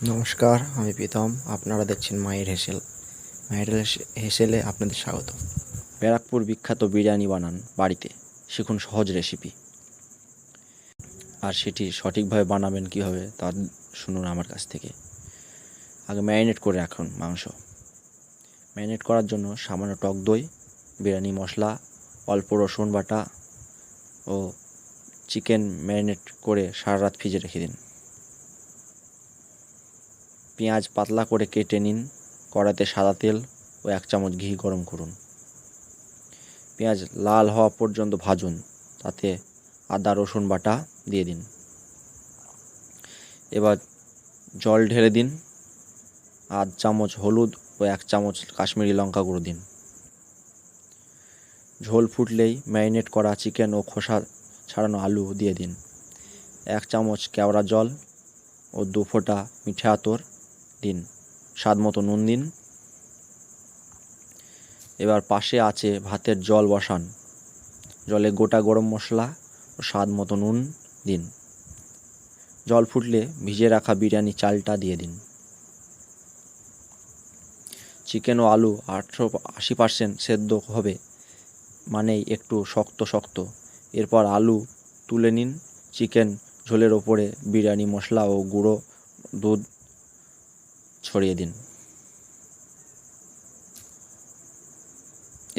নমস্কার, আমি প্রীতম। আপনারা দেখছেন মায়ের হেসেল। মায়ের হেসেলে আপনাদের স্বাগত। ব্যারাকপুর বিখ্যাত বিরিয়ানি বানান বাড়িতে, শিখুন সহজ রেসিপি। আর সেটি সঠিকভাবে বানাবেন কীভাবে তা শুনুন আমার কাছ থেকে। আগে ম্যারিনেট করে রাখুন মাংস। ম্যারিনেট করার জন্য সামান্য টক দই, বিরিয়ানি মশলা, অল্প রসুন বাটা ও চিকেন ম্যারিনেট করে সারা রাত ফ্রিজে রেখে দিন। পেঁয়াজ পাতলা করে কেটে নিন। কড়াইতে সাদা তেল ও 1 চামচ ঘি গরম করুন। পেঁয়াজ লাল হওয়া পর্যন্ত ভাজুন, তাতে আদা রসুন বাটা দিয়ে দিন। এবার জল ঢেলে দিন। 1 চামচ হলুদ ও 1 চামচ কাশ্মীরি লঙ্কা গুঁড়ো দিন। ঝোল ফুটলেই ম্যারিনেট করা চিকেন ও খোসা ছাড়ানো আলু দিয়ে দিন। 1 চামচ কেওড়া জল ও 2 ফোঁটা মিঠে আতর দিন। স্বাদ মতো নুন দিন। এবার পাশে আছে ভাতের জল বসান। জলে গোটা গরম মশলা ও স্বাদ মতো নুন দিন। জল ফুটলে ভিজে রাখা বিরিয়ানি চালটা দিয়ে দিন। চিকেন ও আলু 80% সেদ্ধ হবে, মানেই একটু শক্ত শক্ত। এরপর আলু তুলে নিন। চিকেন ঝোলের ওপরে বিরিয়ানি মশলা ও গুঁড়ো দুধ ছড়িয়ে দিন।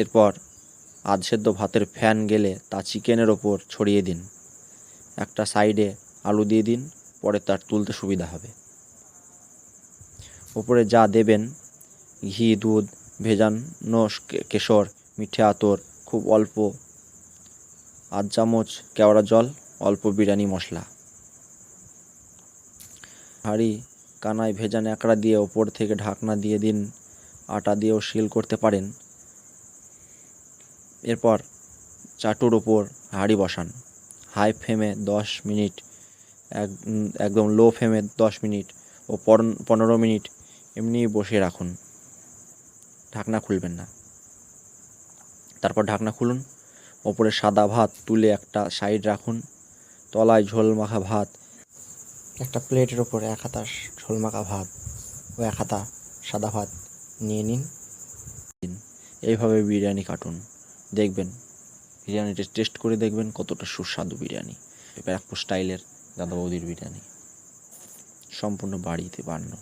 এরপর সেদ্ধ ভাতের ফ্যান গেলে তা চিকেনের ওপর ছড়িয়ে দিন। একটা সাইডে আলু দিয়ে দিন, পরে তার তুলতে সুবিধা হবে। ওপরে যা দেবেন ঘি, দুধ, ভেজানো কেশর, মিঠে আতর, খুব অল্প 1 চামচ কেওড়া জল, অল্প বিরিয়ানি মশলা। হাঁড়ি কানায় ভেজা ন্যাকড়া দিয়ে ওপর থেকে ঢাকনা দিয়ে দিন। আটা দিয়েও সিল করতে পারেন। এরপর চাটুর ওপর হাঁড়ি বসান। হাই ফ্লেমে 10 মিনিট, একদম লো ফ্লেমে 10 মিনিট ও 15 মিনিট এমনি বসিয়ে রাখুন। ঢাকনা খুলবেন না। তারপর ঢাকনা খুলুন। ওপরে সাদা ভাত তুলে একটা সাইড রাখুন। তলায় ঝোল মাখা ভাত। একটা প্লেটের ওপরে 1 হাতা ঝোল মাখা ভাত ও 1 হাতা সাদা ভাত নিয়ে নিন। এইভাবে বিরিয়ানি কাটুন, দেখবেন বিরিয়ানিটা টেস্ট করে দেখবেন কতটা সুস্বাদু বিরিয়ানি। ব্যারাকপুর স্টাইলের দাদা বৌদির বিরিয়ানি, সম্পূর্ণ বাড়িতে বানানো।